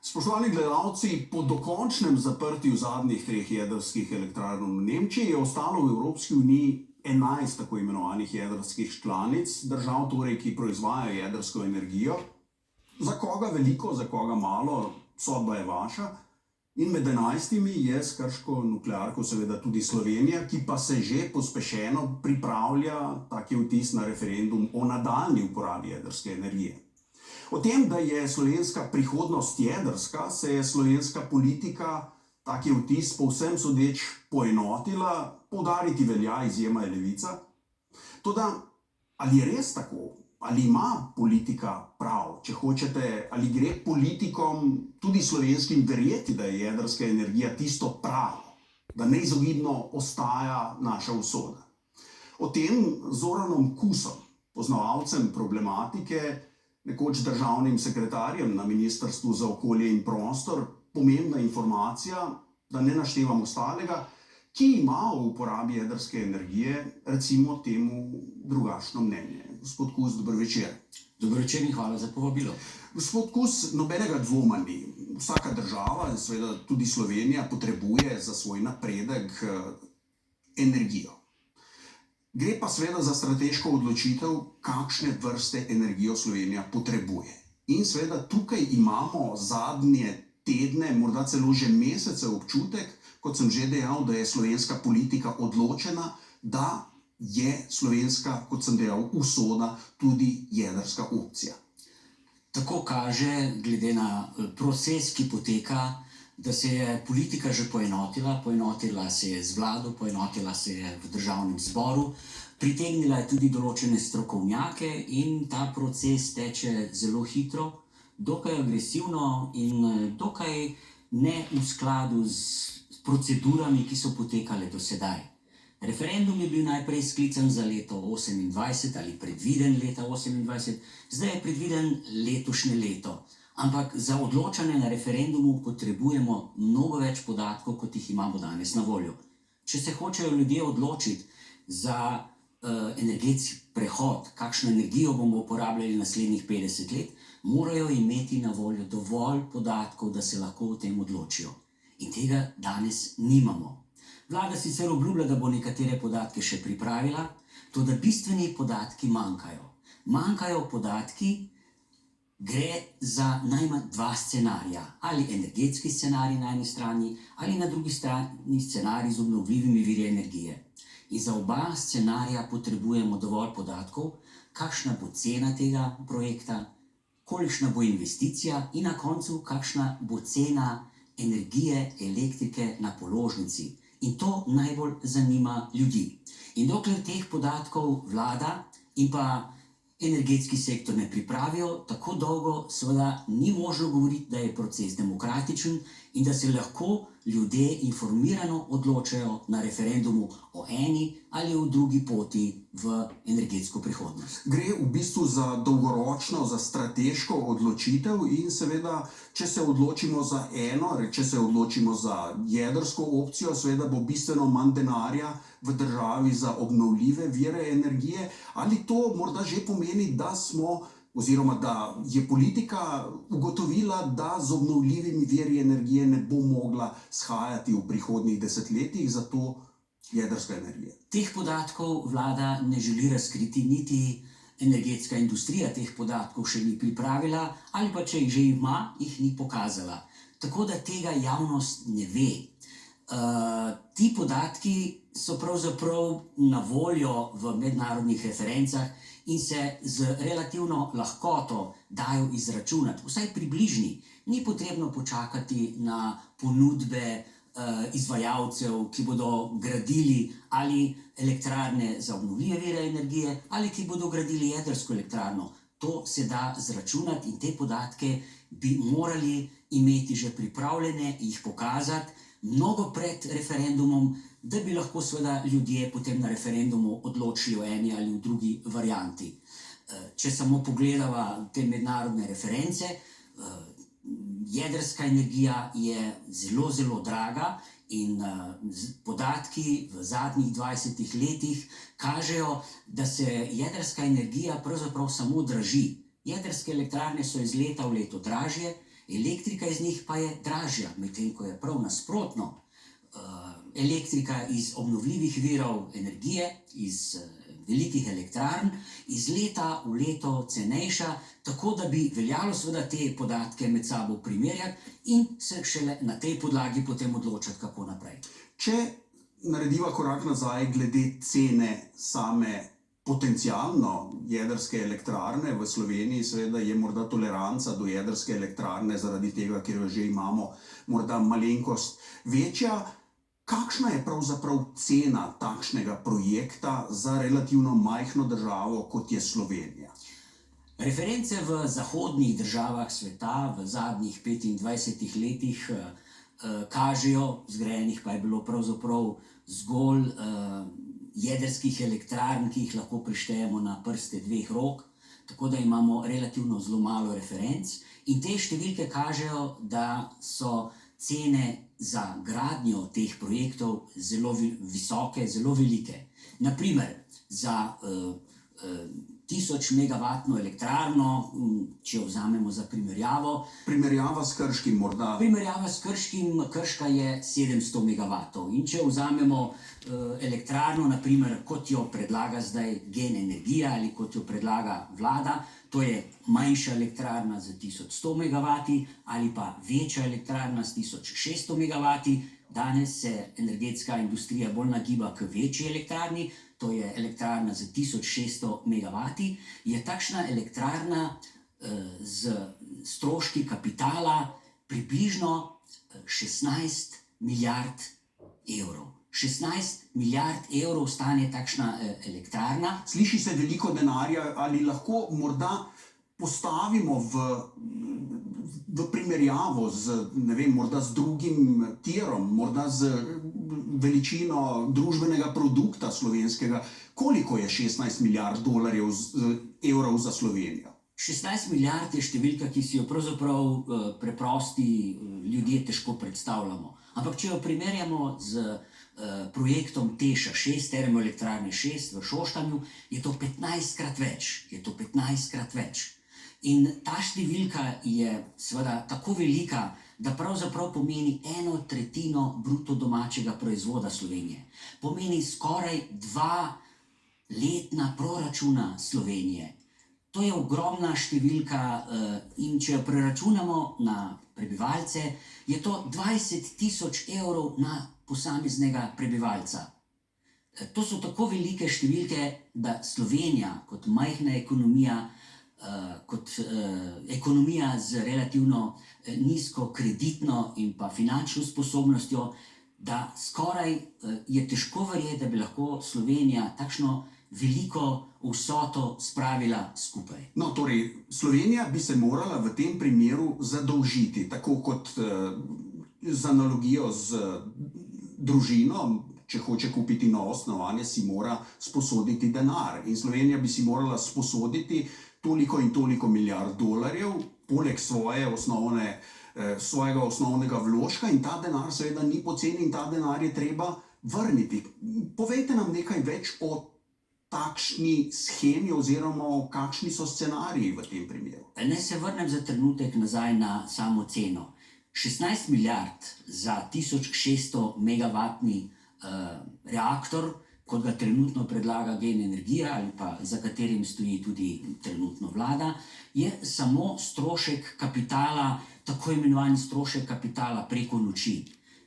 Spoštovani gledalci, po dokončnem zaprtju zadnjih 3 jedrskih elektrarn v Nemčiji je ostalo v Evropski uniji 11 tako imenovanih jedrskih članic, držav torej, ki proizvajajo jedrsko energijo. Za koga veliko, za koga malo, sodba je vaša. In med 11 je s krško nuklearko seveda tudi Slovenija, ki pa se že pospešeno pripravlja, tak je vtis, na referendum o nadaljnji uporabi jedrske energije. O tem, da je slovenska prihodnost jedrska, se je slovenska politika, tak je vtis, povsem sodeč poenotila, poudariti velja, izjema je Levica. Toda, ali je res tako? Ali ima politika prav? Če hočete, ali gre politikom, tudi slovenskim, verjeti, da je jedrska energija tisto pravo, da neizogibno ostaja naša usoda? O tem Zoranom Kusom, poznavalcem problematike, nekoč državnim sekretarjem na Ministrstvu za okolje in prostor, pomembna informacija, da ne naštevam ostalega, ki ima o uporabi jedrske energije, recimo temu, drugačno mnenje. Gospod Kus, dober večer. Dober večer in hvala za povabilo. Gospod Kus, nobenega dvoma ni. Vsaka država, seveda tudi Slovenija, potrebuje za svoj napredek energijo. Gre pa seveda za strateško odločitev, kakšne vrste energijo Slovenija potrebuje. In seveda tukaj imamo zadnje tedne, morda celo že mesece občutek, kot sem že dejal, da je slovenska politika odločena, da je slovenska, kot sem dejal, usoda tudi jedrska opcija. Tako kaže, glede na proces, ki poteka, da se je politika že poenotila se je z vlado, poenotila se je v državnem zboru, pritegnila je tudi določene strokovnjake in ta proces teče zelo hitro, dokaj agresivno in dokaj ne v skladu z procedurami, ki so potekale do sedaj. Referendum je bil najprej sklican za leto 2028 ali predviden leta 2028, zdaj je predviden letošnje leto. Ampak za odločanje na referendumu potrebujemo mnogo več podatkov, kot jih imamo danes na voljo. Če se hočejo ljudje odločiti za energetski prehod, kakšno energijo bomo uporabljali naslednjih 50 let, morajo imeti na voljo dovolj podatkov, da se lahko o tem odločijo. In tega danes nimamo. Vlada sicer obljublja, da bo nekatere podatke še pripravila, toda bistveni podatki manjkajo. Manjkajo podatki, gre za najmanj 2 scenarija. Ali energetski scenarij na eni strani, ali na drugi strani scenarij z obnovljivimi viri energije. In za oba scenarija potrebujemo dovolj podatkov, kakšna bo cena tega projekta, kolikšna bo investicija in na koncu, kakšna bo cena energije, elektrike na položnici. In to najbolj zanima ljudi. In dokler teh podatkov vlada in pa energetski sektor ne pripravijo, tako dolgo seveda ni možno govoriti, da je proces demokratičen in da se lahko ljudje informirano odločajo na referendumu o eni ali o drugi poti v energetsko prihodnost. Gre v bistvu za dolgoročno, za strateško odločitev in seveda, če se odločimo za eno, če se odločimo za jedrsko opcijo, seveda bo bistveno manj denarja v državi za obnovljive vire energije. Ali to morda že pomeni, da smo, oziroma da je politika ugotovila, da z obnovljivimi viri energije ne bo mogla shajati v prihodnjih desetletjih, zato jedrska energija? Teh podatkov vlada ne želi razkriti, niti energetska industrija teh podatkov še ni pripravila, ali pa če jih že ima, jih ni pokazala. Tako da tega javnost ne ve. Ti podatki so pravzaprav na voljo v mednarodnih referencah in se z relativno lahkoto dajo izračunati, vsaj približni. Ni potrebno počakati na ponudbe izvajalcev, ki bodo gradili ali elektrarne za obnovljive vire energije, ali ki bodo gradili jedrsko elektrarno. To se da zračunati in te podatke bi morali imeti že pripravljene, jih pokazati mnogo pred referendumom, da bi lahko seveda ljudje potem na referendumu odločili o eni ali v drugi varianti. Če samo pogledava te mednarodne reference, jedrska energija je zelo, zelo draga in podatki v zadnjih 20 letih kažejo, da se jedrska energija pravzaprav samo draži. Jedrske elektrarne so iz leta v leto dražje Elektrika iz njih pa je dražja, medtem ko je prav nasprotno. Elektrika iz obnovljivih virov energije, iz velikih elektrarn, iz leta v leto cenejša, tako da bi veljalo seveda te podatke med sabo primerjati in se šele na tej podlagi potem odločati, kako naprej. Če narediva korak nazaj glede cene same potencialno jedrske elektrarne v Sloveniji, seveda je morda toleranca do jedrske elektrarne zaradi tega, ker jo že imamo, morda malenkost večja. Kakšna je pravzaprav cena takšnega projekta za relativno majhno državo, kot je Slovenija? Reference v zahodnih državah sveta v zadnjih 25 letih kažejo, zgrajenih pa je bilo pravzaprav zgolj jedrskih elektrarn, ki jih lahko prištejemo na prste dveh rok, tako da imamo relativno zelo malo referenc. In te številke kažejo, da so cene za gradnjo teh projektov zelo visoke, zelo velike. Naprimer, za 1000 megavatno elektrarno, če jo vzamemo za primerjavo. Primerjava s Krškim morda. Primerjava s Krškim, Krška je 700 megavatov. In če vzamemo elektrarno, naprimer, kot jo predlaga zdaj Gen energija ali kot jo predlaga vlada, to je manjša elektrarna z 1100 megavati ali pa večja elektrarna s 1600 megavati. Danes se energetska industrija bolj nagiba k večji elektrarni, to je elektrarna z 1600 megavati. Je takšna elektrarna z stroški kapitala približno 16 milijard evrov. 16 milijard evrov stane takšna elektrarna. Sliši se veliko denarja, ali lahko morda postavimo v primerjavo z, ne vem, morda z drugim tirom, morda z veličino družbenega produkta slovenskega, koliko je 16 milijard evrov za Slovenijo? 16 milijard je številka, ki si jo pravzaprav preprosti ljudje težko predstavljamo. Ampak če jo primerjamo z projektom TEŠ 6, termoelektrarne 6 v Šoštanju, je to 15-krat več. In ta številka je seveda tako velika, da pravzaprav pomeni 1/3 bruto domačega proizvoda Slovenije. Pomeni skoraj 2 letna proračuna Slovenije. To je ogromna številka in če jo preračunamo na prebivalce, je to 20 000 evrov na posameznega prebivalca. To so tako velike številke, da Slovenija kot majhna ekonomija, kot ekonomija z relativno nizko kreditno in pa finančno sposobnostjo, da skoraj je težko verjeti, da bi lahko Slovenija takšno veliko vsoto spravila skupaj. No, torej, Slovenija bi se morala v tem primeru zadolžiti, tako kot z analogijo z družino, če hoče kupiti novo stanovanje, si mora sposoditi denar. In Slovenija bi si morala sposoditi toliko in toliko milijard dolarjev, poleg svojega osnovnega vložka, in ta denar seveda ni poceni in ta denar je treba vrniti. Povejte nam nekaj več o takšni shemi oziroma kakšni so scenariji v tem primeru. Naj se vrnem za trenutek nazaj na samo ceno. 16 milijard za 1600 megavatni reaktor, kot ga trenutno predlaga Gen energija ali pa za katerim stoji tudi trenutno vlada, je samo strošek kapitala, tako imenovani strošek kapitala preko noči.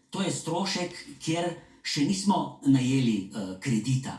To je strošek, kjer še nismo najeli kredita,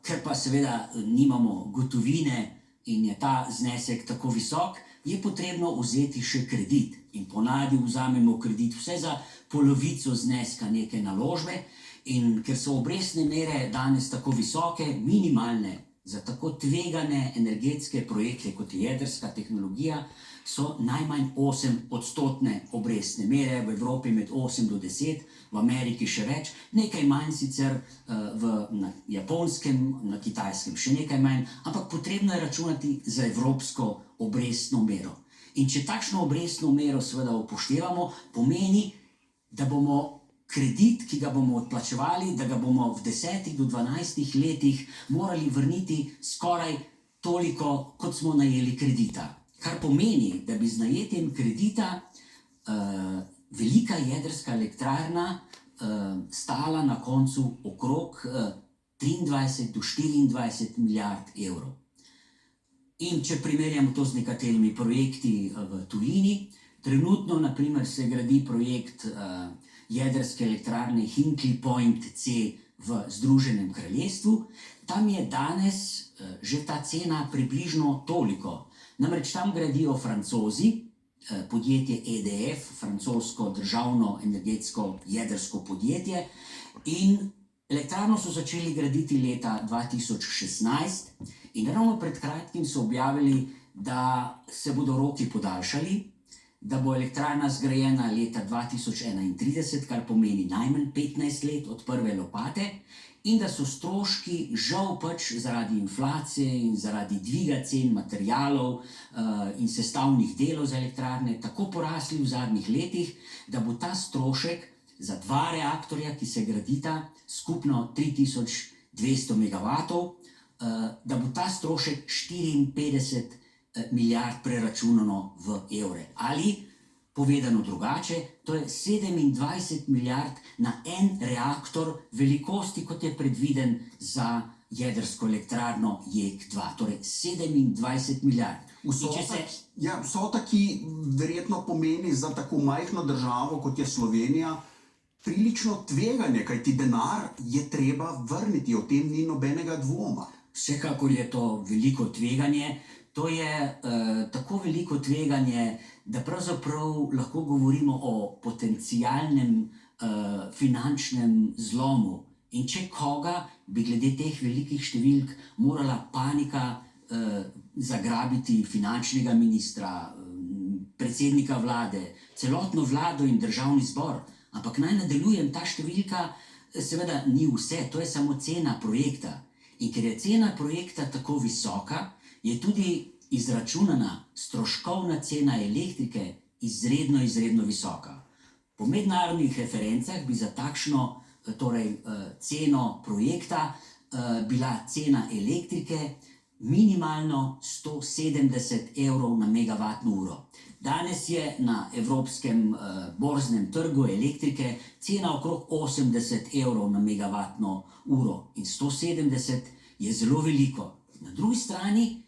ker pa seveda nimamo gotovine in je ta znesek tako visok, je potrebno vzeti še kredit. In ponavadi vzamemo kredit vse za polovico zneska neke naložbe. In ker so obrestne mere danes tako visoke, minimalne za tako tvegane energetske projekte, kot je jedrska tehnologija, so najmanj 8% obrestne mere, v Evropi med 8 do 10, v Ameriki še več, nekaj manj sicer na Japonskem, na Kitajskem še nekaj manj, ampak potrebno je računati za evropsko obrestno mero. In če takšno obrestno mero seveda upoštevamo, pomeni, da bomo kredit, ki ga bomo odplačevali, da ga bomo v 10 do 12 letih morali vrniti skoraj toliko, kot smo najeli kredita. kar pomeni, da bi z najetjem kredita velika jedrska elektrarna stala na koncu okrog 23 do 24 milijard evrov. In če primerjamo to z nekaterimi projekti v tujini, trenutno naprimer se gradi projekt jedrske elektrarne Hinkley Point C v Združenem kraljestvu. Tam je danes že ta cena približno toliko. Namreč tam gradijo Francozi, podjetje EDF, francosko državno energetsko jedrsko podjetje, in elektrarno so začeli graditi leta 2016 in ravno pred kratkim so objavili, da se bodo roki podaljšali, da bo elektrarna zgrajena leta 2031, kar pomeni najmanj 15 let od prve lopate, in da so stroški žal pač zaradi inflacije in zaradi dviga cen materialov in sestavnih delov za elektrarne tako porasli v zadnjih letih, da bo ta strošek za 2 reaktorja, ki se gradita, skupno 3200 megavatov, da bo ta strošek 54 milijard preračunano v evre. Ali, povedano drugače, to je 27 milijard na en reaktor velikosti, kot je predviden za jedrsko elektrarno JEK2. Torej 27 milijard. Vsota, ki verjetno pomeni za tako majhno državo, kot je Slovenija, prilično tveganje, kajti denar je treba vrniti, o tem ni nobenega dvoma. Vsekakor je to veliko tveganje. To je tako veliko tveganje, da pravzaprav lahko govorimo o potencialnem finančnem zlomu. In če koga bi glede teh velikih številk morala panika zagrabiti finančnega ministra, predsednika vlade, celotno vlado in državni zbor. Ampak naj nadaljujem, ta številka seveda ni vse, to je samo cena projekta. In ker je cena projekta tako visoka, je tudi izračunana stroškovna cena elektrike izredno visoka. Po mednarodnih referencah bi za takšno ceno projekta bila cena elektrike minimalno 170 evrov na megavatno uro. Danes je na evropskem borznem trgu elektrike cena okrog 80 evrov na megavatno uro in 170 je zelo veliko. Na drugi strani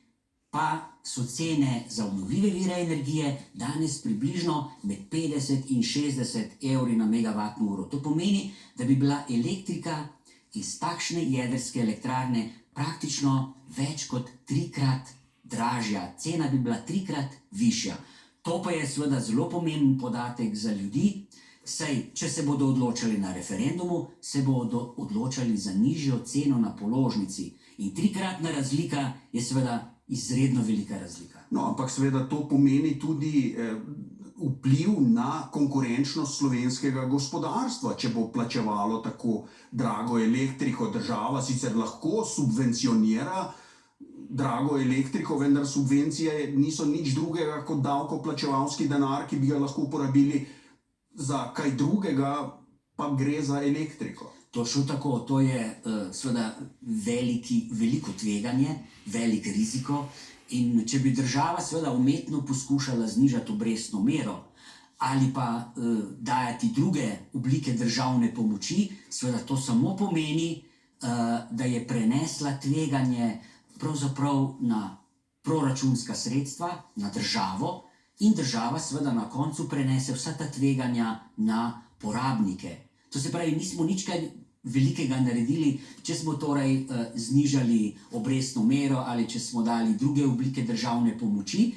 pa so cene za obnovljive vire energije danes približno med 50 in 60 evri na megavatno uro. To pomeni, da bi bila elektrika iz takšne jedrske elektrarne praktično več kot 3-krat dražja. Cena bi bila 3-krat višja. To pa je seveda zelo pomemben podatek za ljudi, saj če se bodo odločali na referendumu, se bodo odločali za nižjo ceno na položnici. In 3-kratna razlika je seveda izredno velika razlika. No, ampak seveda to pomeni tudi vpliv na konkurenčnost slovenskega gospodarstva. Če bo plačevalo tako drago elektriko, država sicer lahko subvencionira drago elektriko, vendar subvencije niso nič drugega kot davkoplačevalski denar, ki bi ga lahko uporabili za kaj drugega, pa gre za elektriko. Točno tako, to je seveda veliko tveganje, velik riziko, in če bi država seveda umetno poskušala znižati obrestno mero ali pa dajati druge oblike državne pomoči, seveda to samo pomeni, da je prenesla tveganje pravzaprav na proračunska sredstva, na državo, in država seveda na koncu prenese vsa ta tveganja na porabnike. To se pravi, nismo nič kaj velikega naredili, če smo torej znižali obrestno mero ali če smo dali druge oblike državne pomoči,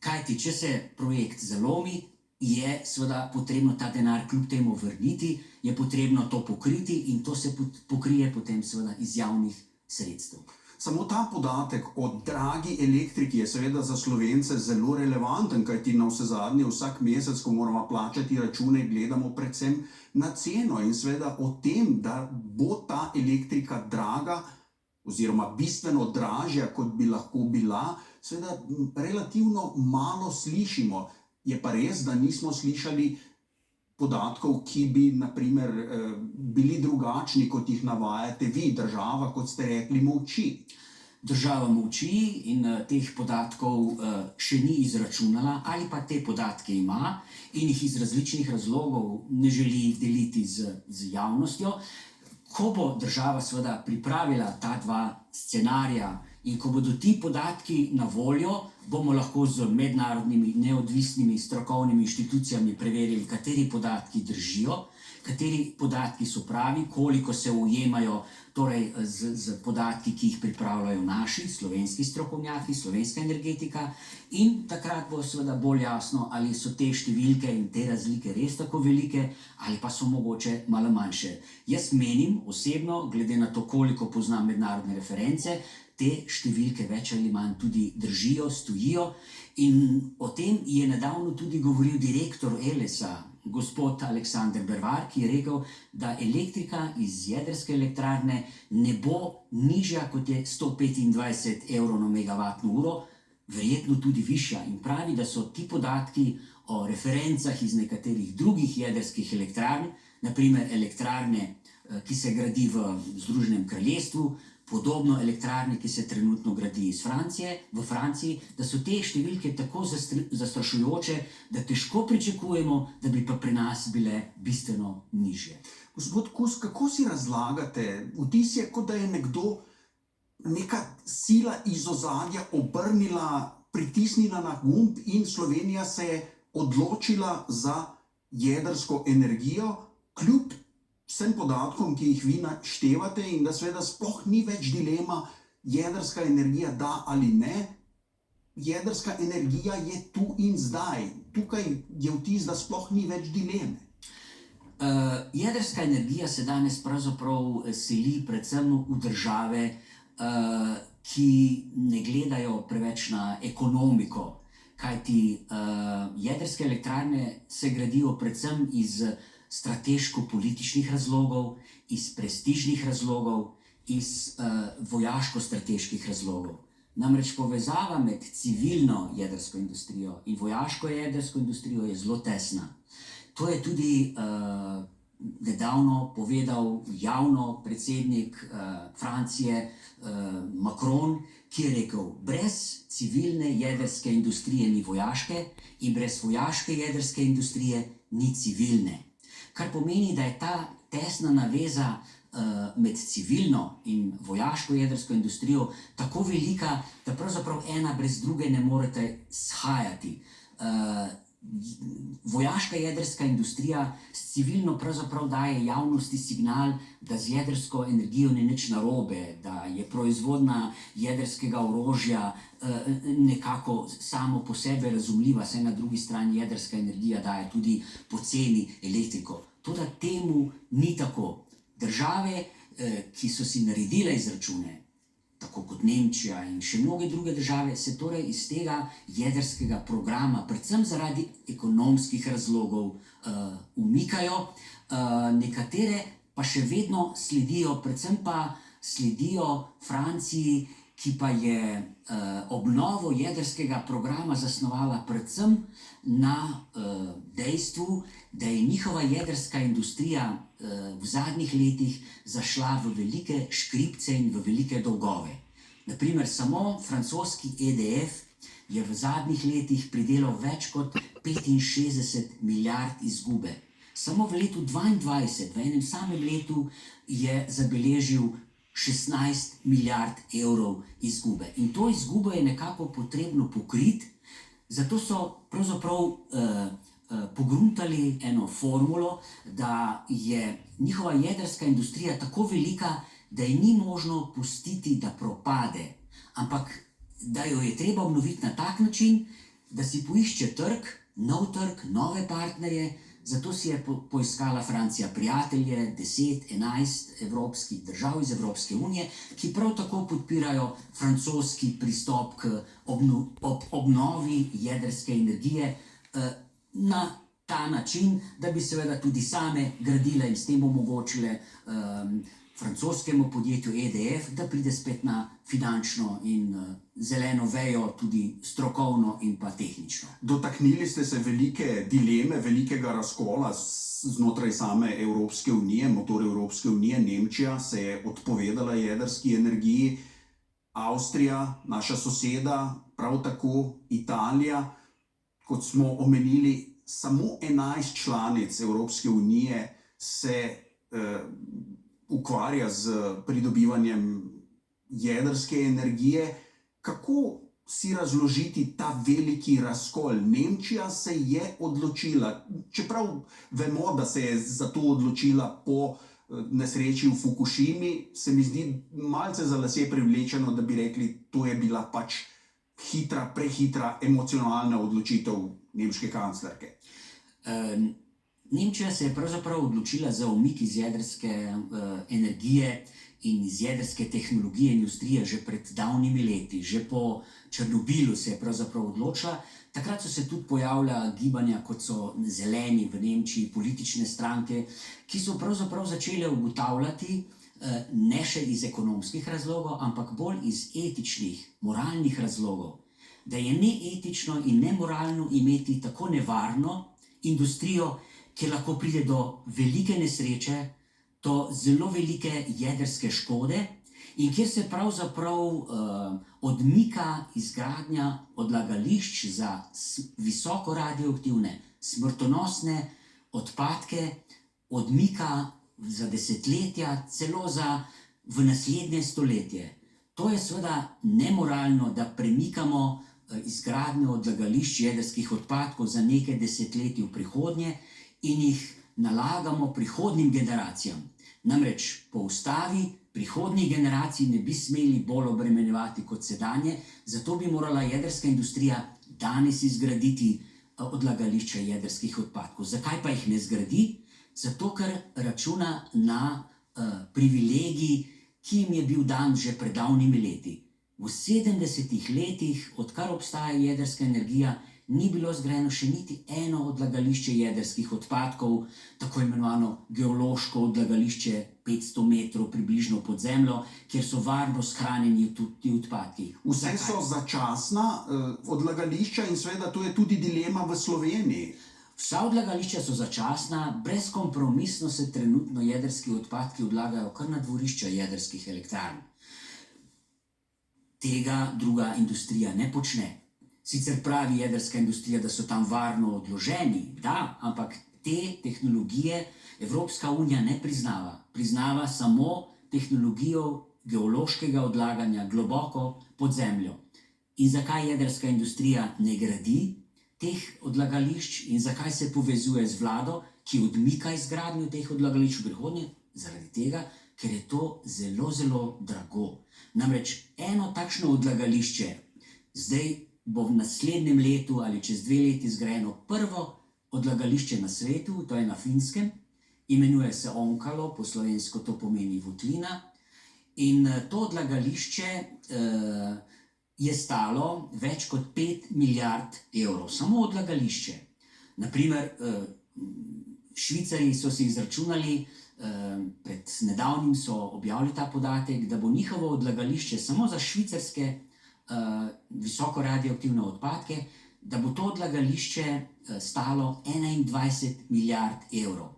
kajti če se projekt zalomi, je seveda potrebno ta denar kljub temu vrniti, je potrebno to pokriti in to se pokrije potem seveda iz javnih sredstev. Samo ta podatek o dragi elektriki je seveda za Slovence zelo relevanten, kajti navsezadnje vsak mesec, ko moramo plačati račune, gledamo predvsem na ceno in seveda o tem, da bo ta elektrika draga oziroma bistveno dražja, kot bi lahko bila, seveda relativno malo slišimo. Je pa res, da nismo slišali podatkov, ki bi naprimer bili drugačni, kot jih navajate vi, država, kot ste rekli, molči. država molči in teh podatkov še ni izračunala, ali pa te podatke ima in jih iz različnih razlogov ne želi deliti z javnostjo. Ko bo država seveda pripravila ta dva scenarija in ko bodo ti podatki na voljo, bomo lahko z mednarodnimi neodvisnimi strokovnimi inštitucijami preverili, kateri podatki držijo, kateri podatki so pravi, koliko se ujemajo torej z podatki, ki jih pripravljajo naši slovenski strokovnjaki, slovenska energetika, in takrat bo seveda bolj jasno, ali so te številke in te razlike res tako velike, ali pa so mogoče malo manjše. Jaz menim osebno, glede na to, koliko poznam mednarodne reference, te številke več ali manj tudi držijo, stojijo, in o tem je nedavno tudi govoril direktor Elesa, gospod Aleksander Bervar, ki je rekel, da elektrika iz jedrske elektrarne ne bo nižja, kot je 125 evrov na megavatno uro, verjetno tudi višja. In pravi, da so ti podatki o referencah iz nekaterih drugih jedrskih elektrarn, naprimer elektrarne, ki se gradi v Združenem kraljestvu, podobno elektrarne, ki se trenutno gradi v Franciji, da so te številke tako zastrašujoče, da težko pričakujemo, da bi pa pri nas bile bistveno nižje. Gospod Kus, kako si razlagate? Vtis je, kot da je nekdo, neka sila iz ozadja obrnila, pritisnila na gumb in Slovenija se je odločila za jedrsko energijo, kljub vsem podatkom, ki jih vi naštevate, in da seveda sploh ni več dilema, jedrska energija da ali ne. Jedrska energija je tu in zdaj. Tukaj je vtis, da sploh ni več dileme. Jedrska energija se danes pravzaprav seli predvsem v države, ki ne gledajo preveč na ekonomiko, kajti jedrske elektrarne se gradijo predvsem iz strateško-političnih razlogov, iz prestižnih razlogov, iz vojaško-strateških razlogov. Namreč povezava med civilno jedrsko industrijo in vojaško jedrsko industrijo je zelo tesna. To je tudi nedavno povedal javno predsednik Francije Macron, ki je rekel, brez civilne jedrske industrije ni vojaške in brez vojaške jedrske industrije ni civilne. Kar pomeni, da je ta tesna naveza med civilno in vojaško jedrsko industrijo tako velika, da pravzaprav ena brez druge ne morete shajati. Vojaška jedrska industrija s civilno pravzaprav daje javnosti signal, da z jedrsko energijo ni nič narobe, da je proizvodnja jedrskega orožja nekako samo po sebi razumljiva, saj na drugi strani jedrska energija daje tudi poceni elektriko. Toda temu ni tako. Države, ki so si naredile izračune, tako kot Nemčija in še mnoge druge države, se torej iz tega jedrskega programa, predvsem zaradi ekonomskih razlogov, umikajo. Nekatere pa še vedno sledijo, predvsem pa sledijo Franciji, ki pa je obnovo jedrskega programa zasnovala predvsem na dejstvu, da je njihova jedrska industrija v zadnjih letih zašla v velike škripce in v velike dolgove. Naprimer, samo francoski EDF je v zadnjih letih pridelal več kot 65 milijard izgube. Samo v letu 2022, v enem samem letu, je zabeležil 16 milijard evrov izgube. In to izgubo je nekako potrebno pokriti, zato so pravzaprav pogruntali eno formulo, da je njihova jedrska industrija tako velika, da je ni možno pustiti, da propade, ampak da jo je treba obnoviti na tak način, da si poišče trg, nove partnerje. Zato si je poiskala Francija prijatelje, 10, 11 evropskih držav iz Evropske unije, ki prav tako podpirajo francoski pristop k obnovi jedrske energije na ta način, da bi seveda tudi same gradile in s tem omogočile francoskemu podjetju EDF, da pride spet na finančno in zeleno vejo, tudi strokovno in pa tehnično. Dotaknili ste se velike dileme, velikega razkola znotraj same Evropske unije, motor Evropske unije, Nemčija se je odpovedala jedrski energiji. Avstrija, naša soseda, prav tako Italija, kot smo omenili, samo 11 članic Evropske unije se ukvarja z pridobivanjem jedrske energije. Kako si razložiti ta veliki razkol? Nemčija se je odločila, čeprav vemo, da se je za to odločila po nesreči v Fukušimi, se mi zdi malce za lase privlečeno, da bi rekli, to je bila pač prehitra, emocionalna odločitev nemške kanclerke. Nemčija se je pravzaprav odločila za umik iz jedrske energije in iz jedrske tehnologije in industrije že pred davnimi leti. Že po Černobilu se je pravzaprav odločila. Takrat so se tudi pojavila gibanja, kot so zeleni v Nemčiji, politične stranke, ki so pravzaprav začele ugotavljati, ne še iz ekonomskih razlogov, ampak bolj iz etičnih, moralnih razlogov, da je neetično in nemoralno imeti tako nevarno industrijo, kjer lahko pride do velike nesreče, do zelo velike jedrske škode in kjer se pravzaprav odmika izgradnja odlagališč za visoko radioaktivne, smrtonosne odpadke, odmika za desetletja, celo v naslednje stoletje. To je seveda nemoralno, da premikamo izgradnjo odlagališč jedrskih odpadkov za nekaj desetletij v prihodnje in jih nalagamo prihodnjim generacijam. Namreč po ustavi prihodnjih generacij ne bi smeli bolj obremenjevati kot sedanje, zato bi morala jedrska industrija danes izgraditi odlagališča jedrskih odpadkov. Zakaj pa jih ne zgradi? Zato, ker računa na privilegij, ki jim je bil dan že pred davnimi leti. V 70 letih, odkar obstaja jedrska energija, ni bilo zgrajeno še niti eno odlagališče jedrskih odpadkov, tako imenovano geološko odlagališče 500 metrov približno pod zemljo, kjer so varno shranjeni tudi odpadki. Vse so začasna odlagališča in seveda to je tudi dilema v Sloveniji. Vsa odlagališča so začasna, brezkompromisno se trenutno jedrski odpadki odlagajo kar na dvorišča jedrskih elektrarn. Tega druga industrija ne počne. Sicer pravi jedrska industrija, da so tam varno odloženi, da, ampak te tehnologije Evropska unija ne priznava. Priznava samo tehnologijo geološkega odlaganja globoko pod zemljo. In zakaj jedrska industrija ne gradi teh odlagališč in zakaj se povezuje z vlado, ki odmika izgradnjo teh odlagališč v prihodnje? Zaradi tega, ker je to zelo, zelo drago. Namreč eno takšno odlagališče zdaj bo v naslednjem letu ali čez 2 leti zgrajeno prvo odlagališče na svetu, to je na Finskem, imenuje se Onkalo, po slovensko to pomeni votlina. In to odlagališče je stalo več kot 5 milijard evrov, samo odlagališče. Naprimer, Švicarji so si izračunali, pred nedavnim so objavili ta podatek, da bo njihovo odlagališče samo za švicarske visoko radioaktivne odpadke, da bo to odlagališče stalo 21 milijard evrov.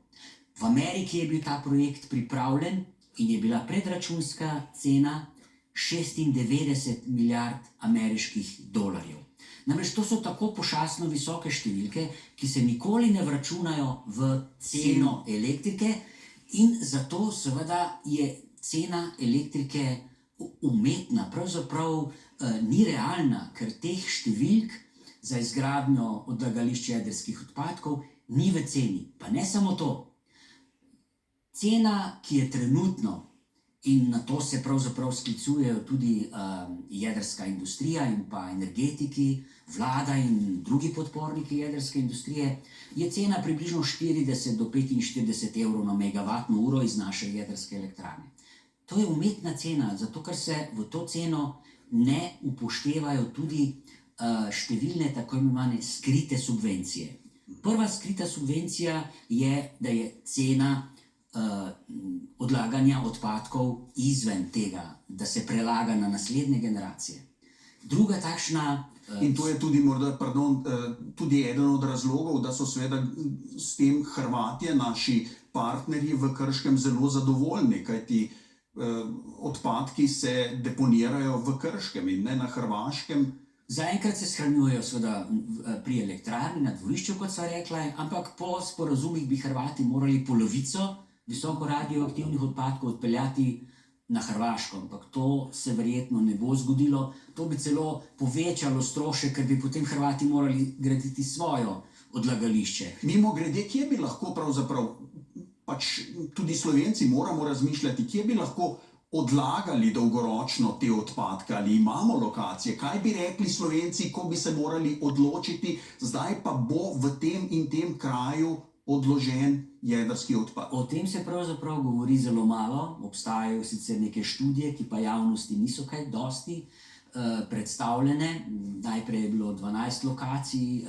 V Ameriki je bil ta projekt pripravljen in je bila predračunska cena 96 milijard ameriških dolarjev. Namreč to so tako pošastno visoke številke, ki se nikoli ne vračunajo v ceno elektrike in zato seveda je cena elektrike umetna, pravzaprav ni realna, ker teh številk za izgradnjo odlagališča jedrskih odpadkov ni v ceni. Pa ne samo to. Cena, ki je trenutno, in na to se pravzaprav sklicujejo tudi jedrska industrija in pa energetiki, vlada in drugi podporniki jedrske industrije, je cena približno 40 do 45 evrov na megavatno uro iz naše jedrske elektrarne. To je umetna cena, zato ker se v to ceno ne upoštevajo tudi številne tako imenovane skrite subvencije. Prva skrita subvencija je, da je cena odlaganja odpadkov izven tega, da se prelaga na naslednje generacije. Druga takšna... In to je tudi morda, tudi eden od razlogov, da so seveda s tem Hrvatje, naši partnerji v Krškem, zelo zadovoljni, kajti odpadki se deponirajo v Krškem in ne na Hrvaškem. Zaenkrat se shranjujejo seveda pri elektrarni na dvorišču, kot sva rekla, ampak po sporazumih bi Hrvati morali polovico visoko radioaktivnih odpadkov odpeljati na Hrvaško, ampak to se verjetno ne bo zgodilo. To bi celo povečalo strošek, ker bi potem Hrvati morali graditi svojo odlagališče. Mimogrede, kje bi lahko pravzaprav, pač tudi Slovenci moramo razmišljati, kje bi lahko odlagali dolgoročno te odpadke, ali imamo lokacije, kaj bi rekli Slovenci, ko bi se morali odločiti, zdaj pa bo v tem in tem kraju odložen jedrski odpad. O tem se pravzaprav govori zelo malo, obstajajo sicer neke študije, ki pa javnosti niso kaj dosti predstavljene. Najprej je bilo 12 lokacij,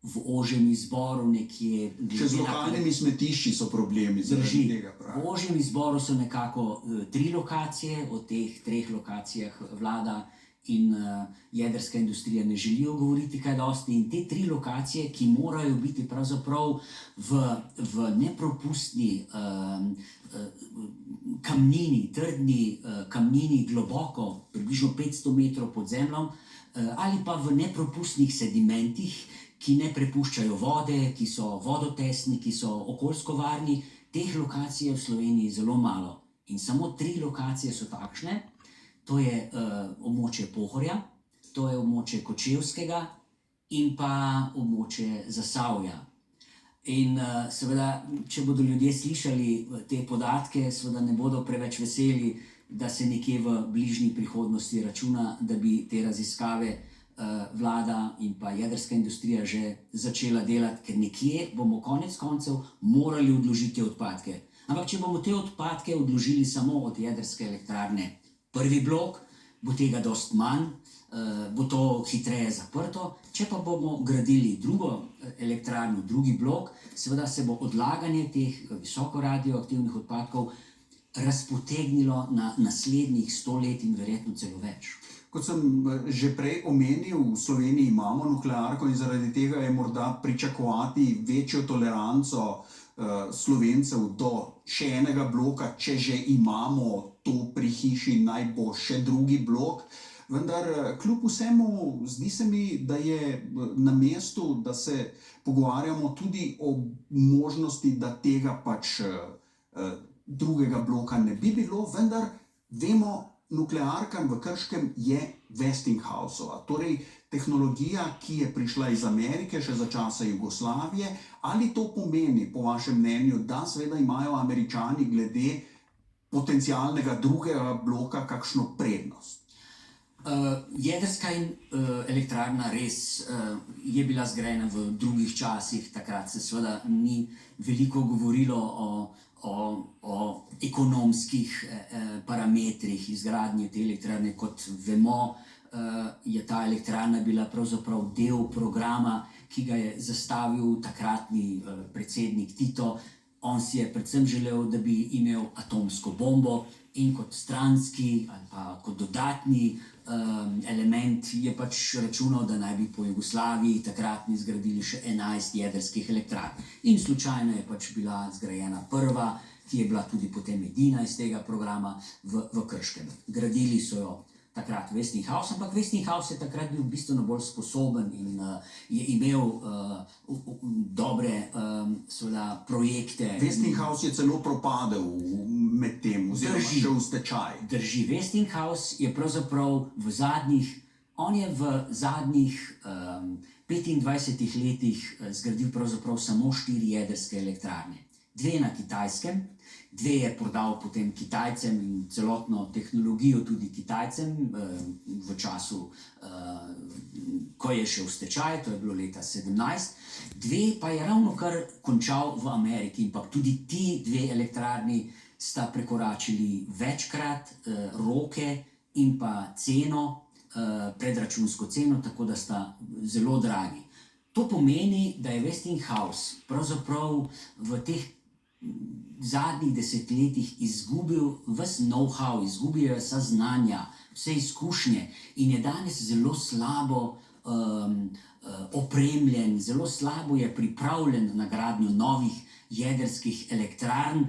v ožjem izboru nekje... Še z lokalnimi smetišči so problemi zaradi tega. V ožjem izboru so nekako 3 lokacije, o teh 3 lokacijah vlada in jedrska industrija ne želijo govoriti kaj dosti. In te 3 lokacije, ki morajo biti pravzaprav v nepropustni kamnini, trdni kamnini globoko, približno 500 metrov pod zemljom, ali pa v nepropustnih sedimentih, ki ne prepuščajo vode, ki so vodotesni, ki so okoljsko varni. Teh lokacij je v Sloveniji zelo malo. In samo 3 lokacije so takšne. To je območje Pohorja, to je območje Kočevskega in pa območje Zasavja. In seveda, če bodo ljudje slišali te podatke, seveda ne bodo preveč veseli, da se nekje v bližnji prihodnosti računa, da bi te raziskave vlada in pa jedrska industrija že začela delati, ker nekje bomo konec koncev morali odložiti odpadke. Ampak če bomo te odpadke odložili samo od jedrske elektrarne, prvi blok, bo tega dosti manj, bo to hitreje zaprto. Če pa bomo gradili drugo elektrarno, drugi blok, seveda se bo odlaganje teh visoko radioaktivnih odpadkov razpotegnilo na naslednjih 100 let in verjetno celo več. Kot sem že prej omenil, v Sloveniji imamo nuklearko in zaradi tega je morda pričakovati večjo toleranco Slovencev do še enega bloka, če že imamo to pri hiši, naj bo še drugi blok. Vendar kljub vsemu zdi se mi, da je na mestu, da se pogovarjamo tudi o možnosti, da tega pač drugega bloka ne bi bilo, vendar vemo, nuklearka v Krškem je Westinghousova, torej tehnologija, ki je prišla iz Amerike še za časa Jugoslavije. Ali to pomeni, po vašem mnenju, da seveda imajo Američani glede potencialnega drugega bloka kakšno prednost? Jedrska elektrarna res je bila zgrajena v drugih časih, takrat se seveda ni veliko govorilo o ekonomskih parametrih izgradnje te elektrarne. Kot vemo, je ta elektrarna bila pravzaprav del programa, ki ga je zastavil takratni predsednik Tito. On si je predvsem želel, da bi imel atomsko bombo in kot stranski ali pa kot dodatni element je pač računal, da naj bi po Jugoslaviji takratni zgradili še 11 jedrskih elektrarn. In slučajno je pač bila zgrajena prva, ki je bila tudi potem edina iz tega programa v Krškem. Gradili so jo takrat Westinghouse, ampak Westinghouse je takrat bil bistveno bolj sposoben in je imel dobre projekte. Westinghouse je celo propadel med tem, oziroma šel v stečaj. Drži, Westinghouse je pravzaprav v zadnjih 25 letih zgradil pravzaprav samo 4 jedrske elektrarne. 2 na Kitajskem, 2 je prodal potem Kitajcem in celotno tehnologijo tudi Kitajcem v času, ko je šel v stečaj, to je bilo leta 2017. 2 pa je ravno kar končal v Ameriki, ampak tudi ti 2 elektrarni sta prekoračili večkrat roke in pa ceno, predračunsko ceno, tako da sta zelo dragi. To pomeni, da je Westinghouse pravzaprav v teh zadnjih desetletjih izgubil ves know-how, izgubil vsa znanja, vse izkušnje in je danes zelo slabo opremljen, zelo slabo je pripravljen na gradnjo novih jedrskih elektrarn.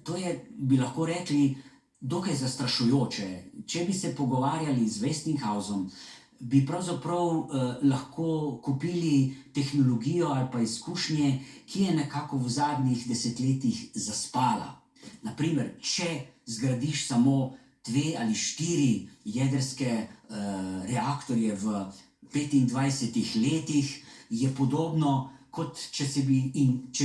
To je, bi lahko rekli, dokaj zastrašujoče. Če bi se pogovarjali z Westinghousom, bi pravzaprav lahko kupili tehnologijo ali pa izkušnje, ki je nekako v zadnjih desetletjih zaspala. Naprimer, če zgradiš samo 2 ali 4 jedrske reaktorje v 25 letih, je podobno, kot če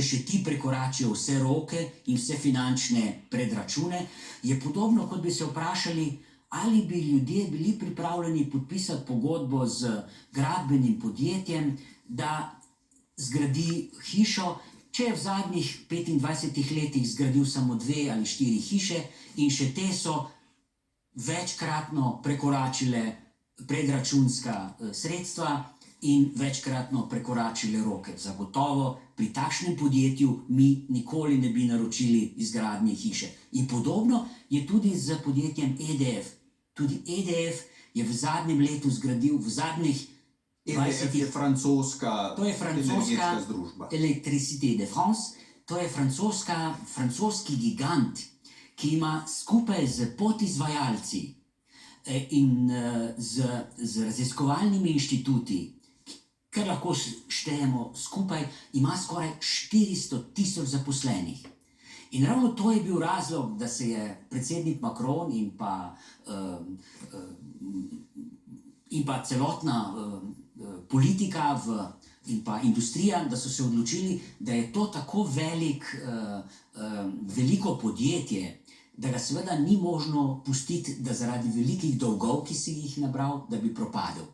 še ti prekoračijo vse roke in vse finančne predračune, je podobno, kot bi se vprašali, ali bi ljudje bili pripravljeni podpisati pogodbo z gradbenim podjetjem, da zgradi hišo, če je v zadnjih 25 letih zgradil samo 2 ali 4 hiše in še te so večkratno prekoračile predračunska sredstva in večkratno prekoračile roke. Zagotovo pri takšnem podjetju mi nikoli ne bi naročili izgradnje hiše. In podobno je tudi z podjetjem EDF. Tudi EDF je v zadnjem letu zgradil, v zadnjih 20 EDF je francoska energetska združba. Electricité de France, to je francoski gigant, ki ima skupaj z podizvajalci in z raziskovalnimi inštituti, kar lahko štejemo skupaj, ima skoraj 400.000 zaposlenih. In ravno to je bil razlog, da se je predsednik Macron in pa celotna politika in pa industrija, da so se odločili, da je to tako veliko podjetje, da ga seveda ni možno pustiti, da zaradi velikih dolgov, ki si jih nabral, da bi propadel.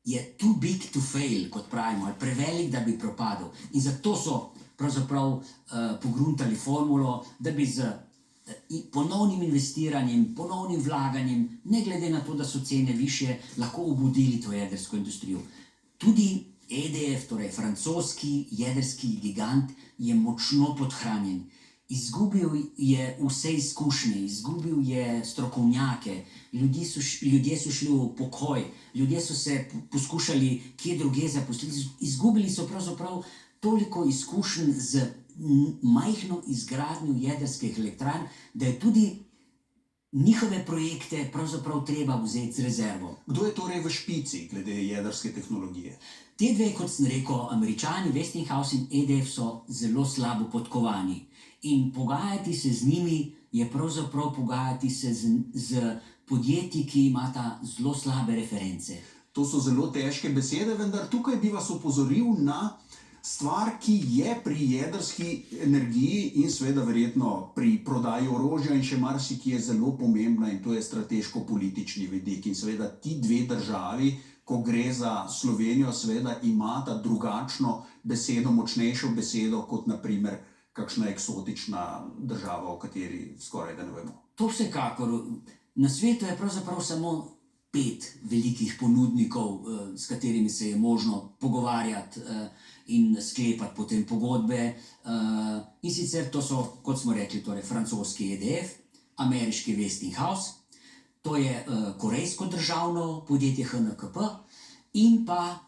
Je too big to fail, kot pravimo, ali prevelik, da bi propadel. In zato so pravzaprav pogruntali formulo, da bi z ponovnim investiranjem, ponovnim vlaganjem, ne glede na to, da so cene višje, lahko obudili to jedrsko industrijo. Tudi EDF, torej francoski jedrski gigant, je močno podhranjen. Izgubil je vse izkušnje, izgubil je strokovnjake, ljudje so šli v pokoj, ljudje so se poskušali kje drugje zaposliti, izgubili so pravzaprav toliko izkušenj z majhno izgradnjo jedrskih elektrarn, da je tudi njihove projekte pravzaprav treba vzeti z rezervo. Kdo je torej v špici glede jedrske tehnologije? Te dve, kot sem rekel, Američani, Westinghouse in EDF so zelo slabo podkovani. In pogajati se z njimi je pravzaprav pogajati se z podjetji, ki imata zelo slabe reference. To so zelo težke besede, vendar tukaj bi vas opozoril na stvar, ki je pri jedrski energiji in seveda verjetno pri prodaji orožja in še marsikje zelo pomembna, in to je strateško-politični vidik. In seveda ti dve državi, ko gre za Slovenijo, seveda imata drugačno besedo, močnejšo besedo kot naprimer kakšna eksotična država, o kateri skoraj da ne vemo. To vsekakor. Na svetu je pravzaprav samo 5 velikih ponudnikov, s katerimi se je možno pogovarjati in sklepati potem pogodbe. In sicer to so, kot smo rekli, torej francoski EDF, ameriški Westinghouse, to je korejsko državno podjetje HNKP in pa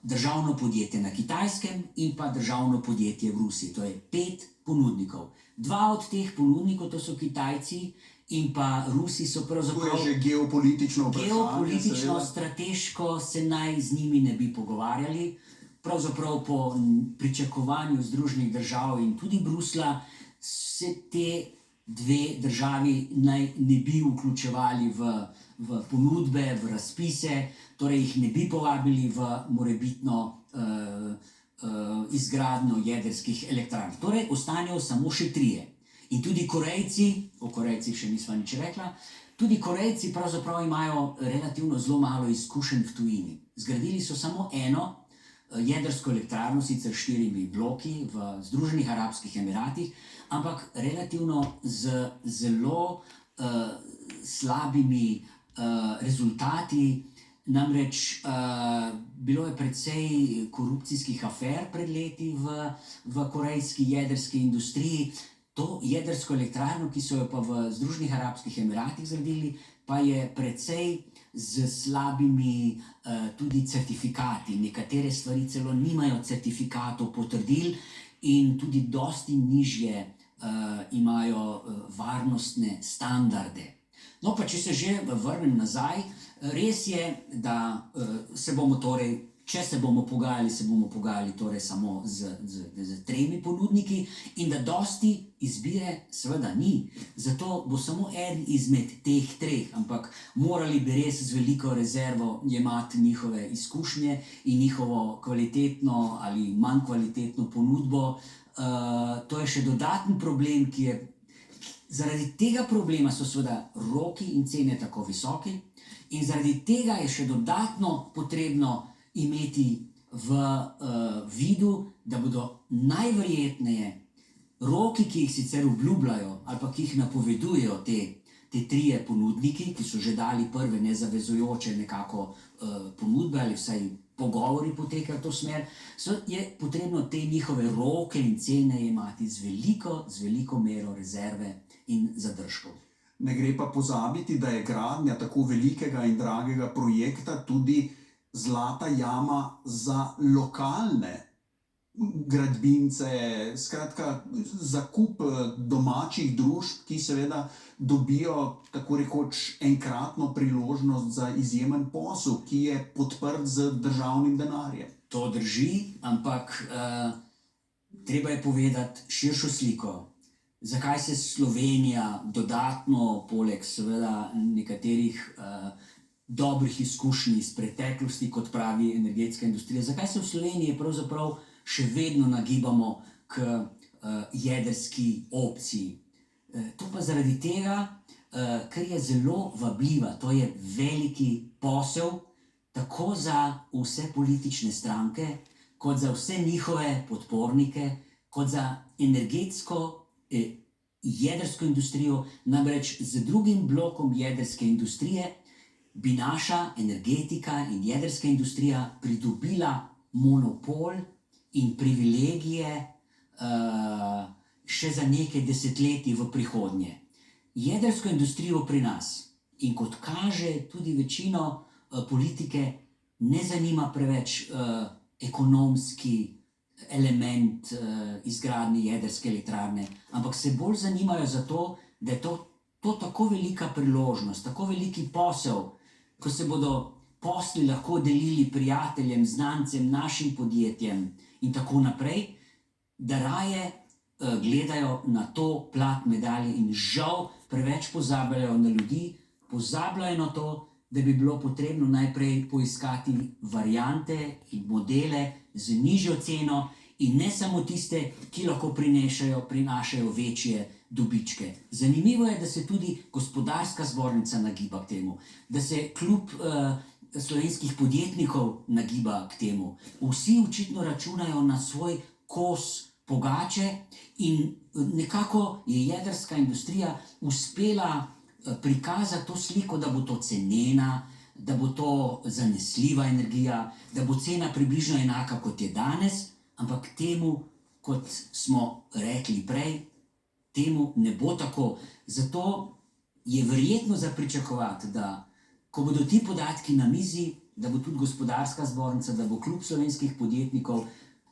državno podjetje na Kitajskem in pa državno podjetje v Rusiji. To je 5 ponudnikov. 2 od teh ponudnikov, to so Kitajci in pa Rusi, so pravzaprav... To je že geopolitično vprašanje. Geopolitično, strateško se naj z njimi ne bi pogovarjali. Pravzaprav po pričakovanju Združenih držav in tudi Bruslja se te dve državi naj ne bi vključevali v ponudbe, v razpise, torej jih ne bi povabili v morebitno izgradnjo jedrskih elektrarn. Torej ostanejo samo še 3. In tudi Korejci, o Korejcih še nisva nič rekla, tudi Korejci pravzaprav imajo relativno zelo malo izkušenj v tujini. Zgradili so samo eno jedrsko elektrarno, sicer 4 bloki v Združenih arabskih emiratih, ampak relativno z zelo slabimi rezultati. Namreč bilo je precej korupcijskih afer pred leti v korejski jedrski industriji. To jedrsko elektrarno, ki so jo pa v Združenih arabskih emiratih zgradili, pa je precej z slabimi tudi certifikati. Nekatere stvari celo nimajo certifikatov, potrdil in tudi dosti nižje imajo varnostne standarde. No, pa če se že vrnem nazaj, res je, da se bomo torej, če se bomo pogajali torej samo z 3 ponudniki in da dosti izbire seveda ni. Zato bo samo eden izmed teh 3, ampak morali bi res z veliko rezervo jemati njihove izkušnje in njihovo kvalitetno ali manj kvalitetno ponudbo. To je še dodaten problem, ki je zaradi tega problema so seveda roki in cene tako visoki in zaradi tega je še dodatno potrebno imeti v vidu, da bodo najverjetneje roki, ki jih sicer obljubljajo ali pa ki jih napovedujejo te 3 ponudniki, ki so že dali prve nezavezujoče nekako ponudbe ali vsaj pogovori potekajo v to smer, je potrebno te njihove roke in cene imati z veliko mero rezerve in zadržkov. Ne gre pa pozabiti, da je gradnja tako velikega in dragega projekta tudi zlata jama za lokalne gradbince, skratka zakup domačih družb, ki seveda dobijo tako rekoč enkratno priložnost za izjemen posel, ki je podprt z državnim denarjem. To drži, ampak treba je povedati širšo sliko. Zakaj se Slovenija dodatno, poleg seveda nekaterih dobrih izkušnji iz preteklosti, kot pravi energetska industrija, zakaj se v Sloveniji pravzaprav še vedno nagibamo k jedrski opciji? To pa zaradi tega, ker je zelo vabljiva, to je veliki posel, tako za vse politične stranke, kot za vse njihove podpornike, kot za energetsko jedrsko industrijo, namreč z drugim blokom jedrske industrije bi naša energetika in jedrska industrija pridobila monopol in privilegije še za nekaj desetletij v prihodnje. Jedrsko industrijo pri nas in kot kaže tudi večino politike ne zanima preveč ekonomski element izgradnje jedrske elektrarne, ampak se bolj zanimajo za to, da je to tako velika priložnost, tako veliki posel, ko se bodo posli lahko delili prijateljem, znancem, našim podjetjem in tako naprej, da raje gledajo na to plat medalje in žal preveč pozabljajo na ljudi, pozabljajo na to, da bi bilo potrebno najprej poiskati variante in modele z nižjo ceno in ne samo tiste, ki lahko prinašajo večje dobičke. Zanimivo je, da se tudi gospodarska zbornica nagiba k temu, da se klub slovenskih podjetnikov nagiba k temu. Vsi očitno računajo na svoj kos pogače in nekako je jedrska industrija uspela prikazati to sliko, da bo to cenena, da bo to zanesljiva energija, da bo cena približno enaka kot je danes, ampak temu, kot smo rekli prej, temu ne bo tako. Zato je verjetno za pričakovati, da ko bodo ti podatki na mizi, da bo tudi gospodarska zbornica, da bo klub slovenskih podjetnikov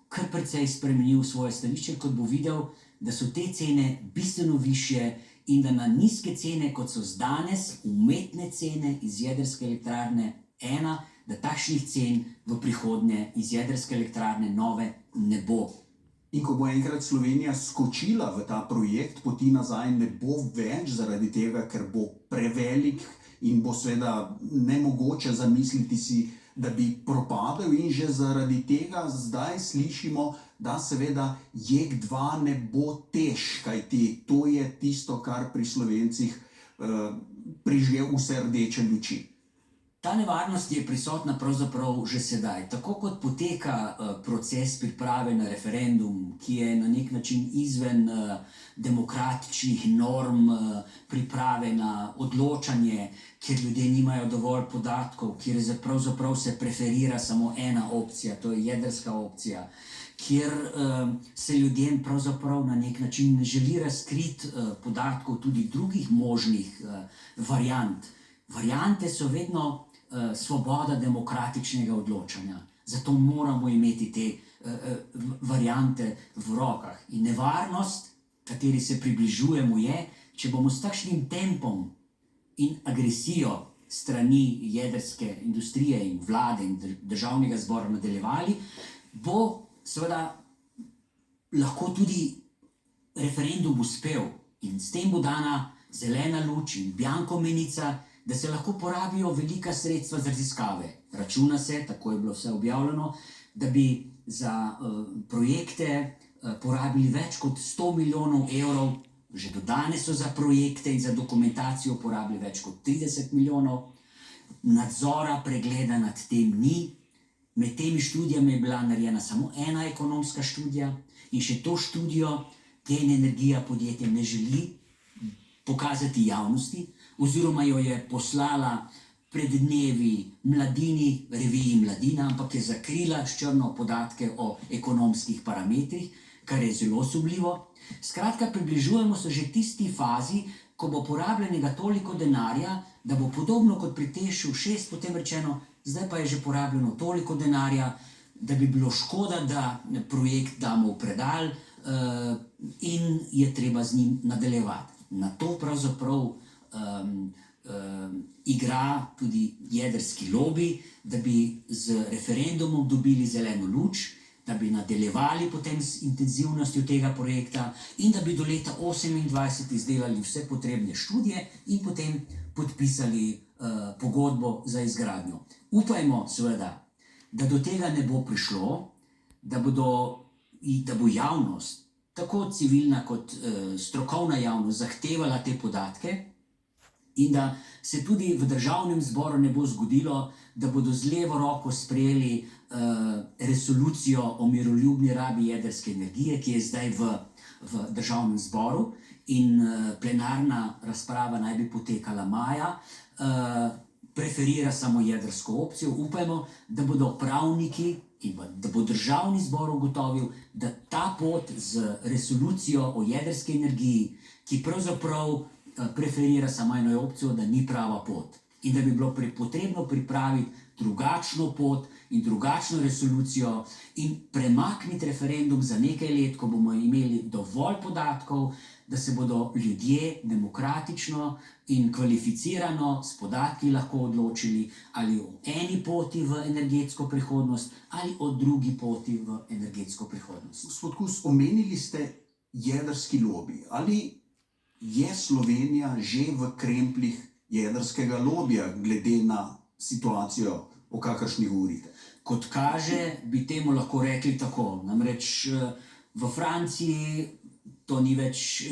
kar precej spremenil svoje stališče, kot bo videl, da so te cene bistveno višje in da na nizke cene, kot so danes, umetne cene iz jedrske elektrarne 1, da takšnih cen v prihodnje iz jedrske elektrarne nove ne bo. In ko bo enkrat Slovenija skočila v ta projekt, poti nazaj ne bo več zaradi tega, ker bo prevelik in bo seveda nemogoče zamisliti si, da bi propadel in že zaradi tega zdaj slišimo, da seveda JEK2 ne bo tež, kajti to je tisto, kar pri Slovencih prižge vse rdeče luči. Ta nevarnost je prisotna pravzaprav že sedaj. Tako kot poteka proces priprave na referendum, ki je na nek način izven demokratičnih norm priprave na odločanje, kjer ljudje nimajo dovolj podatkov, kjer pravzaprav se preferira samo ena opcija, to je jedrska opcija, kjer se ljudem pravzaprav na nek način ne želi razkriti podatkov tudi drugih možnih variant. Variante so vedno svoboda demokratičnega odločanja. Zato moramo imeti te variante v rokah. In nevarnost kateri se približujemo, je, če bomo s takšnim tempom in agresijo strani jedrske industrije in vlade in državnega zbora nadaljevali, bo seveda lahko tudi referendum uspel in s tem bo dana zelena luč in bianko menica, da se lahko porabijo velika sredstva za raziskave. Računa se, tako je bilo vse objavljeno, da bi za projekte porabili več kot 100 milijonov evrov, že do danes so za projekte in za dokumentacijo porabili več kot 30 milijonov, nadzora, pregleda nad tem ni. Med temi študijami je bila narejena samo ena ekonomska študija in še to študijo GEN Energija podjetje ne želi pokazati javnosti, oziroma jo je poslala pred dnevi Mladini, reviji Mladina, ampak je zakrila s črno podatke o ekonomskih parametrih, kar je zelo sumljivo. Skratka, približujemo se že tisti fazi, ko bo porabljenega toliko denarja, da bo podobno kot pri Tešu 6 potem rečeno, zdaj pa je že porabljeno toliko denarja, da bi bilo škoda, da projekt damo v predal in je treba z njim nadaljevati. Na to pravzaprav igra tudi jedrski lobby, da bi z referendumom dobili zeleno luč, da bi nadaljevali potem s intenzivnostjo tega projekta in da bi do leta 2028 izdelali vse potrebne študije in potem podpisali pogodbo za izgradnjo. Upajmo seveda, da do tega ne bo prišlo, da bo javnost, tako civilna kot strokovna javnost, zahtevala te podatke in da se tudi v državnem zboru ne bo zgodilo, da bodo z levo roko sprejeli resolucijo o miroljubni rabi jedrske energije, ki je zdaj v državnem zboru in plenarna razprava naj bi potekala maja, preferira samo jedrsko opcijo. Upajmo, da bodo pravniki in da bo državni zbor ugotovil, da ta pot z resolucijo o jedrski energiji, ki pravzaprav preferira samo eno opcijo, da ni prava pot in da bi bilo potrebno pripraviti drugačno pot in drugačno resolucijo in premakniti referendum za nekaj let, ko bomo imeli dovolj podatkov, da se bodo ljudje demokratično in kvalificirano s podatki lahko odločili ali o eni poti v energetsko prihodnost ali o drugi poti v energetsko prihodnost. Gospod Kus, omenili ste jedrski lobby. Ali je Slovenija že v krempljih jedrskega lobija, glede na situacijo, o kakršni govorite? Kot kaže, bi temu lahko rekli tako. Namreč v Franciji to ni več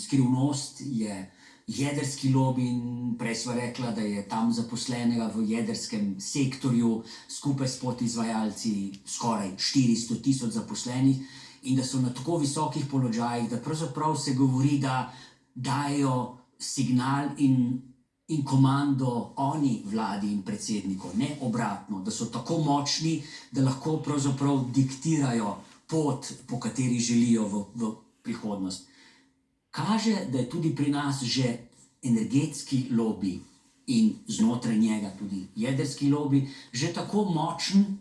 skrivnost, je jedrski lobby in prej sva rekla, da je tam zaposlenega v jedrskem sektorju skupaj s podizvajalci skoraj 400 000 zaposlenih in da so na tako visokih položajih, da pravzaprav se govori, da dajo signal in komando oni vladi in predsedniku, ne obratno, da so tako močni, da lahko pravzaprav diktirajo pot, po kateri želijo v prihodnost. Kaže, da je tudi pri nas že energetski lobby in znotraj njega tudi jedrski lobby že tako močen.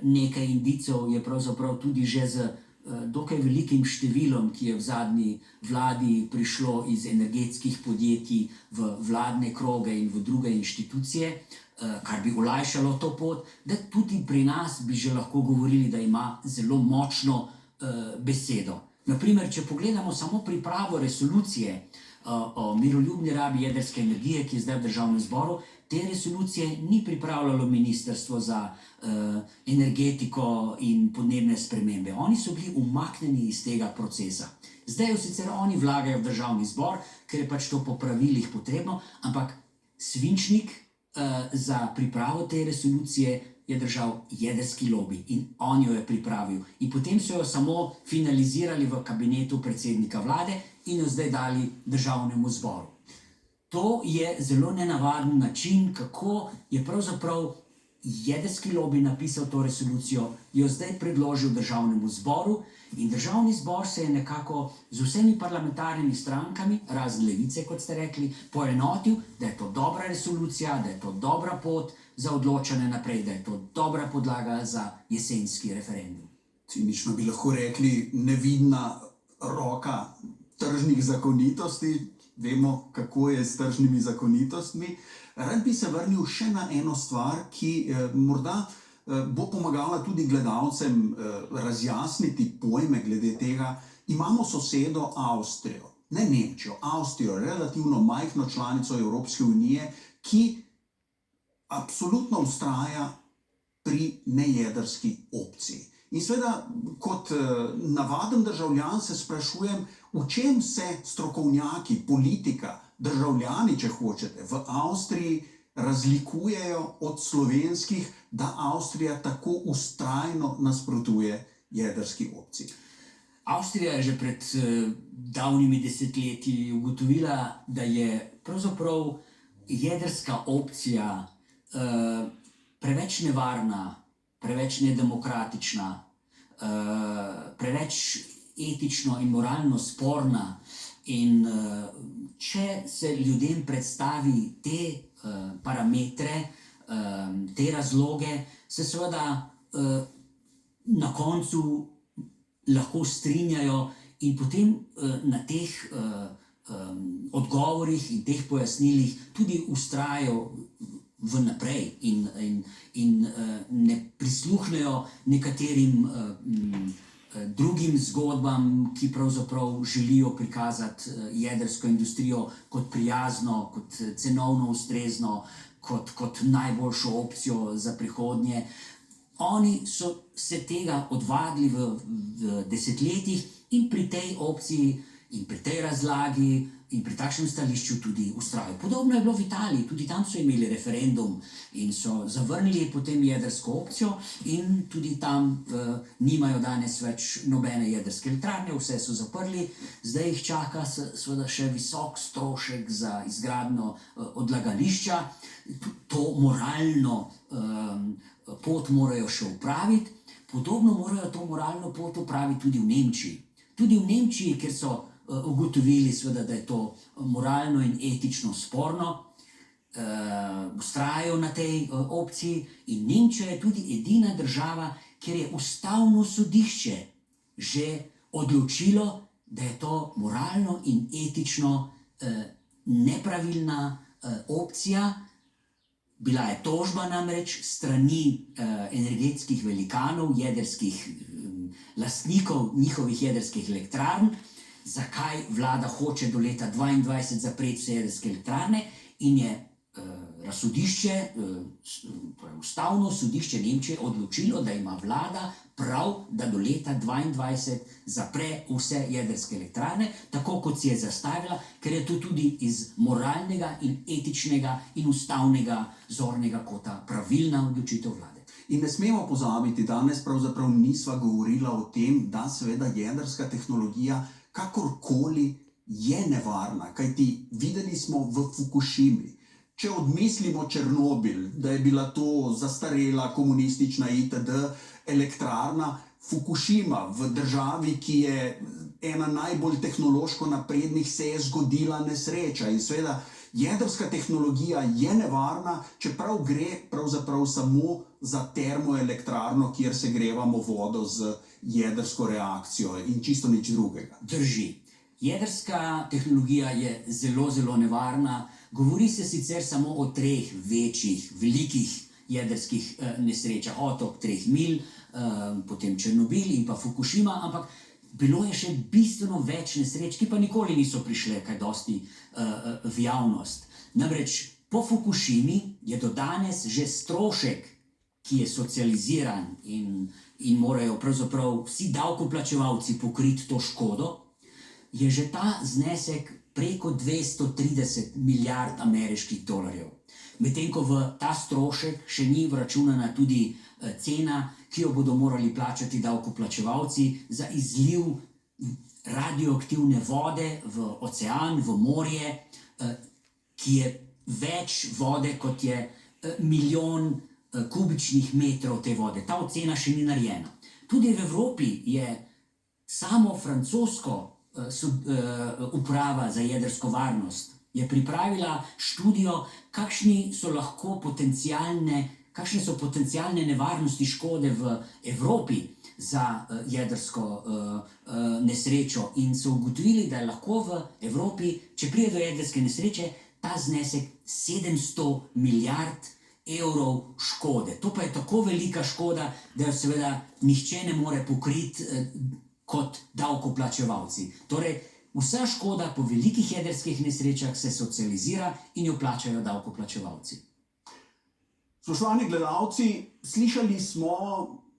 Nekaj indicov je pravzaprav tudi že z dokaj velikim številom, ki je v zadnji vladi prišlo iz energetskih podjetij v vladne kroge in v druge inštitucije, kar bi olajšalo to pot, da tudi pri nas bi že lahko govorili, da ima zelo močno besedo. Naprimer, če pogledamo samo pripravo resolucije o miroljubni rabi jedrske energije, ki je zdaj v državnem zboru, te resolucije ni pripravljalo Ministrstvo za energetiko in podnebne spremembe. Oni so bili umaknjeni iz tega procesa. Zdaj jo sicer oni vlagajo v državni zbor, ker je pač to po pravilih potrebno, ampak svinčnik za pripravo te resolucije je držal jedrski lobby in on jo je pripravil. In potem so jo samo finalizirali v kabinetu predsednika vlade in jo zdaj dali državnemu zboru. To je zelo nenavaden način, kako je pravzaprav jedrski lobby napisal to resolucijo, jo zdaj predložil državnemu zboru in državni zbor se je nekako z vsemi parlamentarnimi strankami, razen Levice, kot ste rekli, poenotil, da je to dobra resolucija, da je to dobra pot za odločanje naprej, da je to dobra podlaga za jesenski referendum. Cinično bi lahko rekli, nevidna roka tržnih zakonitosti, vemo, kako je s tržnimi zakonitostmi. Rad bi se vrnil še na eno stvar, ki morda bo pomagala tudi gledalcem razjasniti pojme glede tega. Imamo sosedo Avstrijo, ne Nemčijo, Avstrijo, relativno majhno članico Evropske unije, ki absolutno vztraja pri nejedrski opciji. In seveda, kot navaden državljan se sprašujem, v čem se strokovnjaki, politika, državljani, če hočete, v Avstriji razlikujejo od slovenskih, da Avstrija tako vztrajno nasprotuje jedrski opciji. Avstrija je že pred davnimi desetletji ugotovila, da je pravzaprav jedrska opcija preveč nevarna, preveč nedemokratična, preveč etično in moralno sporna. In če se ljudem predstavi te parametre, te razloge, se seveda na koncu lahko strinjajo in potem na teh odgovorih in teh pojasnilih tudi vztrajajo vnaprej in ne prisluhnejo nekaterim drugim zgodbam, ki pravzaprav želijo prikazati jedrsko industrijo kot prijazno, kot cenovno ustrezno, kot najboljšo opcijo za prihodnje. Oni so se tega odvadili v desetletjih in pri tej opciji in pri tej razlagi in pri takšnem stališču tudi vztrajajo. Podobno je bilo v Italiji, tudi tam so imeli referendum in so zavrnili potem jedrsko opcijo in tudi tam nimajo danes več nobene jedrske elektrarne, vse so zaprli. Zdaj jih čaka seveda še visok strošek za izgradnjo odlagališča. To moralno pot morajo še opraviti. Podobno morajo to moralno pot opraviti tudi v Nemčiji. Tudi v Nemčiji, kjer so ugotovili seveda, da je to moralno in etično sporno, vztrajajo na tej opciji in Nemčija je tudi edina država, kjer je ustavno sodišče že odločilo, da je to moralno in etično nepravilna opcija. Bila je tožba namreč strani energetskih velikanov, jedrskih lastnikov njihovih jedrskih elektrarn, zakaj vlada hoče do leta 2022 zapreti vse jedrske elektrarne in je razsodišče, ustavno sodišče Nemčije odločilo, da ima vlada prav, da do leta 2022 zapre vse jedrske elektrarne, tako kot si je zastavila, ker je to tudi iz moralnega in etičnega in ustavnega zornega kota pravilna odločitev vlade. In ne smemo pozabiti, danes pravzaprav nisva govorila o tem, da seveda jedrska tehnologija kakorkoli je nevarna, kajti videli smo v Fukušimi. Če odmislimo Černobil, da je bila to zastarela komunistična itd. Elektrarna, Fukušima v državi, ki je ena najbolj tehnološko naprednih, se je zgodila nesreča. In seveda jedrska tehnologija je nevarna, čeprav gre pravzaprav samo za termoelektrarno, kjer segrevamo vodo z jedrsko reakcijo in čisto nič drugega. Drži. Jedrska tehnologija je zelo, zelo nevarna. Govori se sicer samo o 3 večjih, velikih jedrskih nesrečah, otok 3 milj, potem Černobil in pa Fukušima, ampak bilo je še bistveno več nesreč, ki pa nikoli niso prišle kaj dosti v javnost. Namreč po Fukušimi je do danes že strošek, ki je socializiran in morajo pravzaprav vsi davkoplačevalci pokriti to škodo, je že ta znesek preko 230 milijard ameriških dolarjev. Medtem ko v ta strošek še ni vračunana tudi cena, ki jo bodo morali plačati davkoplačevalci za izliv radioaktivne vode v ocean, v morje, ki je več vode, kot je milijon kubičnih metrov te vode. Ta ocena še ni narejena. Tudi v Evropi je samo francosko uprava za jedrsko varnost je pripravila študijo, kakšni so lahko potencialne kakšne so potencialne nevarnosti škode v Evropi za jedrsko nesrečo in so ugotovili, da je lahko v Evropi, če pride do jedrske nesreče, ta znesek 700 milijard evrov škode. To pa je tako velika škoda, da jo seveda nihče ne more pokriti kot davkoplačevalci. Torej, vsa škoda po velikih jedrskih nesrečah se socializira in jo plačajo davkoplačevalci. Spoštovani gledalci, slišali smo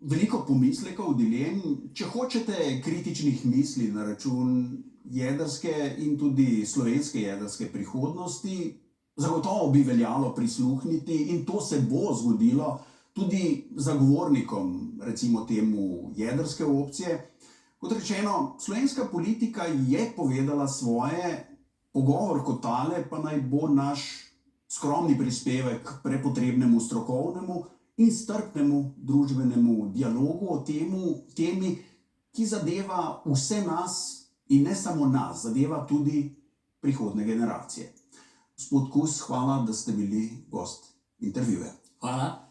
veliko pomislekov, dilem, če hočete kritičnih misli na račun jedrske in tudi slovenske jedrske prihodnosti. Zagotovo bi veljalo prisluhniti in to se bo zgodilo tudi zagovornikom, recimo temu jedrske opcije. Kot rečeno, slovenska politika je povedala svoje, pogovor kot tale pa naj bo naš skromni prispevek k prepotrebnemu strokovnemu in strpnemu družbenemu dialogu o temi, ki zadeva vse nas in ne samo nas, zadeva tudi prihodnje generacije. Gospod Kus, hvala, da ste bili gost intervjuja. Hvala.